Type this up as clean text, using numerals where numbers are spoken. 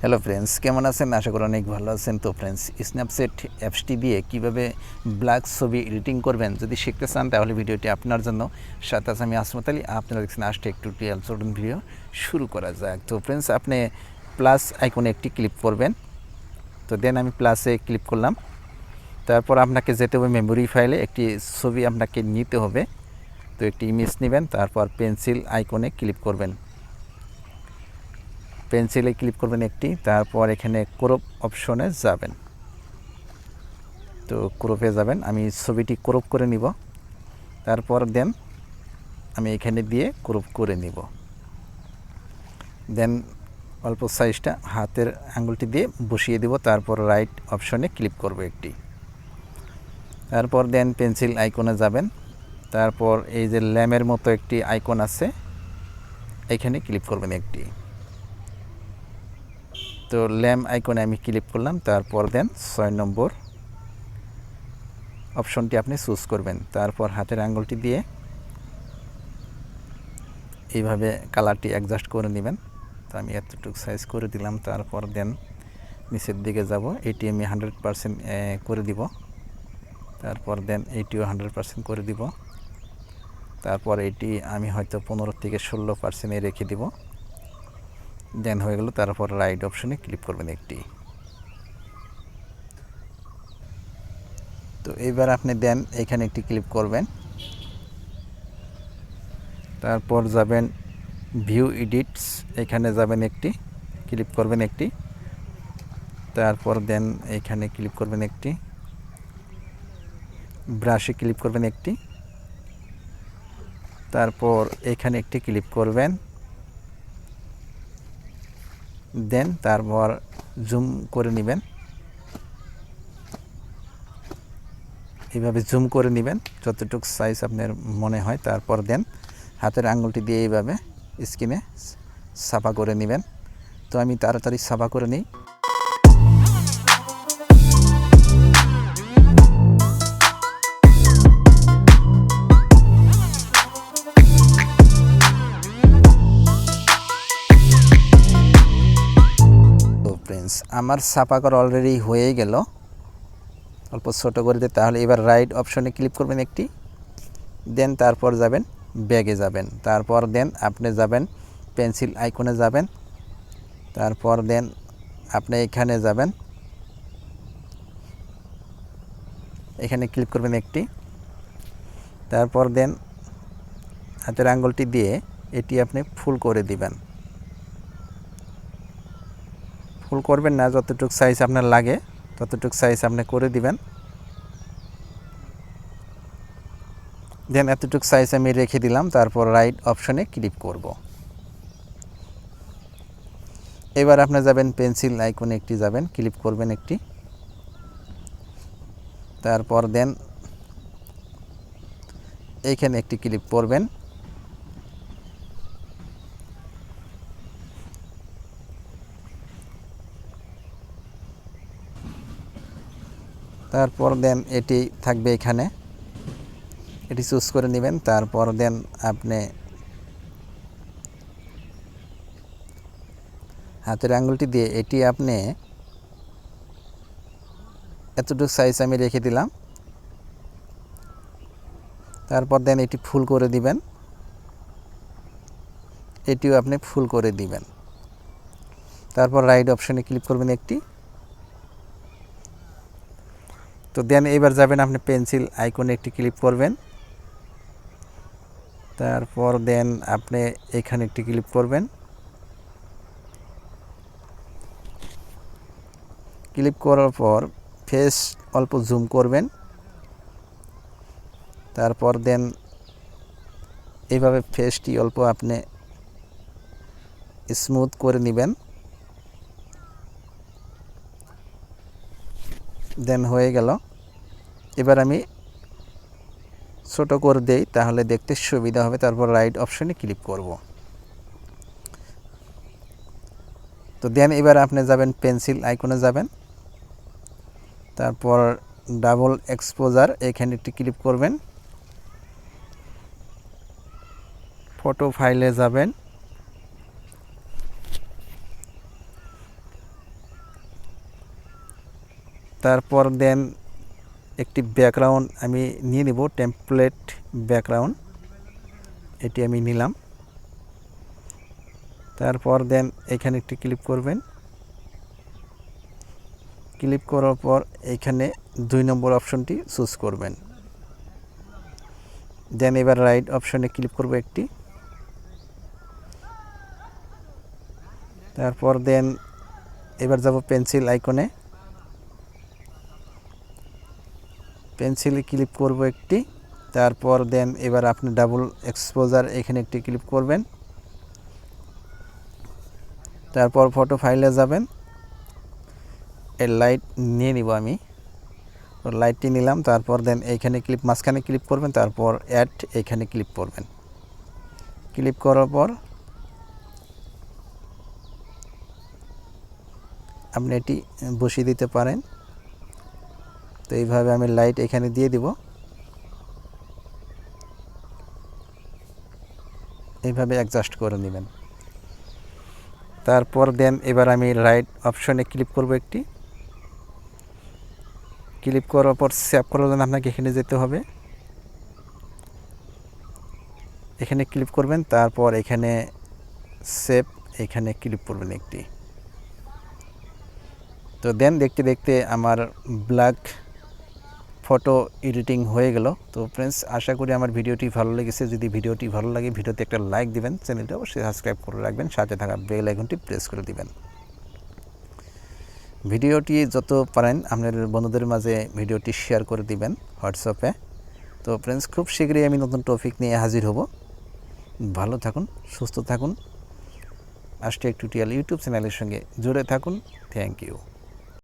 Hello friends, কেমন আছেন? আশা করি অনেক ভালো আছেন। তো ফ্রেন্ডস, স্ন্যাপসিড অ্যাপসটি দিয়ে কীভাবে ব্ল্যাক ছবি এডিটিং করবেন যদি শিখতে চান তাহলে ভিডিওটি আপনার জন্য। সাথে আছে আমি আসমত আলী, আপনারা দেখছেন আস্টেক টিউটোরিয়াল। চলুন ভিডিও শুরু করা যাক। তো ফ্রেন্ডস, আপনি প্লাস আইকনে একটি ক্লিক করবেন। তো দেন আমি প্লাসে ক্লিক করলাম। তারপর আপনাকে যেতে হবে মেমোরি ফাইলে, একটি ছবি আপনাকে নিতে হবে। তো একটি ইমেজ নেবেন, তারপর পেন্সিল আইকনে ক্লিক করবেন। পেন্সিলে ক্লিক করবেন একটি, তারপর এখানে ক্রপ অপশনে যাবেন। তো ক্রপে যাবেন, আমি ছবিটি ক্রপ করে নিব। তারপর দেন আমি এখানে দিয়ে ক্রপ করে নিব। দেন অল্প সাইজটা হাতের আঙুলটি দিয়ে বসিয়ে দিব। তারপর রাইট অপশনে ক্লিক করব একটি। তারপর দেন পেন্সিল আইকনে যাবেন। তারপর এই যে ল্যামের মতো একটি আইকন আছে, এখানে ক্লিক করবেন একটি। তো ল্যাম্প আইকনে আমি ক্লিক করলাম। তারপর দেন 6 নম্বর অপশনটি আপনি চুজ করবেন। তারপর হাতের আঙ্গুলটি দিয়ে এইভাবে কালারটি অ্যাডজাস্ট করে নেবেন। তো আমি এতটুকু সাইজ করে দিলাম। তারপর দেন নিচের দিকে যাব, এটি আমি 100% করে দিব। তারপর দেন এইটিও 100% করে দিব। তারপর এটি আমি হয়তো 15 থেকে 16% রেখে দিব। দেন হয়ে গেল। তারপর রাইট অপশনে ক্লিক করবেন একটি। তো এইবার আপনি দেন এখানে একটি ক্লিক করবেন। তারপর যাবেন ভিউ এডিটস, এখানে যাবেন একটি, ক্লিক করবেন একটি। তারপর দেন এখানে ক্লিক করবেন একটি, ব্রাশে ক্লিক করবেন একটি। তারপর এখানে একটি ক্লিক করবেন। দেন তারপর জুম করে নেবেন, এইভাবে জুম করে নেবেন যতটুকু সাইজ আপনার মনে হয়। তারপর দেন হাতের আঙুলটি দিয়ে এইভাবে স্ক্রিনে সাফা করে নেবেন। তো আমি তাড়াতাড়ি সাফা করে নিই। ফ্রেন্ডস, আমার সাফা করা অলরেডি হয়ে গেল, অল্প ছোটো করে দিতে। তাহলে এবার রাইট অপশনে ক্লিক করবেন একটি। দেন তারপর যাবেন ব্যাগে যাবেন। তারপর দেন আপনি যাবেন পেন্সিল আইকনে যাবেন। তারপর দেন আপনি এখানে যাবেন, এখানে ক্লিক করবেন একটি। তারপর দেন হাতের আঙ্গুলটি দিয়ে এটি আপনি ফুল করে দিবেন। ফুল করবেন না, যতটুকু সাইজ আপনার লাগে ততটুকু সাইজ আপনি করে দিবেন। দেন এতটুকু সাইজ আমি রেখে দিলাম। তারপর রাইট অপশনে ক্লিক করব। এবার আপনি যাবেন পেন্সিল আইকনে একটি যাবেন, ক্লিক করবেন একটি। তারপর দেন এইখানে একটি ক্লিক করবেন। তারপর দেন এটি থাকবে এখানে, এটি চুজ করে নেবেন। তারপর দেন আপনি হাতের আঙুলটি দিয়ে এটি আপনি এতটুকু সাইজ আমি রেখে দিলাম। তারপর দেন এটি ফুল করে দিবেন, এটিও আপনি ফুল করে দিবেন। তারপর রাইট অপশনে ক্লিক করবেন একটি। তো দেন এবার যাবেন আপনি পেন্সিল আইকনে একটি ক্লিক করবেন। তারপর দেন আপনি এখানে একটি ক্লিক করবেন। ক্লিক করার পর ফেস অল্প জুম করবেন। তারপর দেন এইভাবে ফেসটি অল্প আপনি স্মুথ করে নেবেন। দেন হয়ে গেল। এবার আমি ছোট করে দেই, তাহলে দেখতে সুবিধা হবে। তারপর রাইট অপশনে ক্লিক করব। তো দেন এবার আপনি যাবেন পেন্সিল আইকনে যাবেন। তারপর ডাবল এক্সপোজার, এখানে একটি ক্লিক করবেন। ফটো ফাইলে যাবেন। তারপর দেন একটি ব্যাকগ্রাউন্ড আমি নিয়ে নিব, টেমপ্লেট ব্যাকগ্রাউন্ড, এটি আমি নিলাম। তারপর দেন এখানে একটি ক্লিক করবেন, ক্লিক করার পর এখানে 2 নম্বর অপশনটি চুজ করবেন। দেন এবার রাইট অপশনে ক্লিক করব একটি। তারপর দেন এবার যাব পেন্সিল আইকনে, পেন্সিলে ক্লিক করব একটি। তারপর দেন এবার আপনি ডাবল এক্সপোজার এখানে একটি ক্লিক করবেন। তারপর ফটো ফাইলে যাবেন, এর লাইট নিয়ে নিব আমি, লাইটটি নিলাম। তারপর দেন এইখানে মাঝখানে ক্লিক করবেন, তারপর অ্যাড এখানে ক্লিক করবেন। ক্লিক করার পর আপনি এটি বসিয়ে দিতে পারেন। তো এইভাবে আমি লাইট এখানে দিয়ে দিব, এইভাবে অ্যাডজাস্ট করে নেবেন। তারপর দেন এবার আমি রাইট অপশনে ক্লিক করব একটি। ক্লিক করার পর সেভ করার জন্য আপনাকে এখানে যেতে হবে, এখানে ক্লিক করবেন। তারপর এখানে সেভ এখানে ক্লিক করবেন একটি। তো দেন দেখতে দেখতে আমার ব্ল্যাক ফটো এডিটিং হয়ে গেল। তো ফ্রেন্ডস, আশা করি আমার ভিডিওটি ভালো লেগেছে। যদি ভিডিওটি ভালো লাগে ভিডিওতে একটা লাইক দিবেন, চ্যানেলটা অবশ্যই সাবস্ক্রাইব করে রাখবেন, সাথে থাকা বেল আইকনটি প্রেস করে দিবেন। ভিডিওটি যত পারেন আপনাদের বন্ধুদের মাঝে ভিডিওটি শেয়ার করে দিবেন হোয়াটসঅ্যাপে। তো ফ্রেন্ডস, খুব শীঘ্রই আমি নতুন টপিক নিয়ে হাজির হব। ভালো থাকুন, সুস্থ থাকুন, আজটেক টিউটোরিয়াল ইউটিউব চ্যানেলের সঙ্গে জুড়ে থাকুন। Thank you.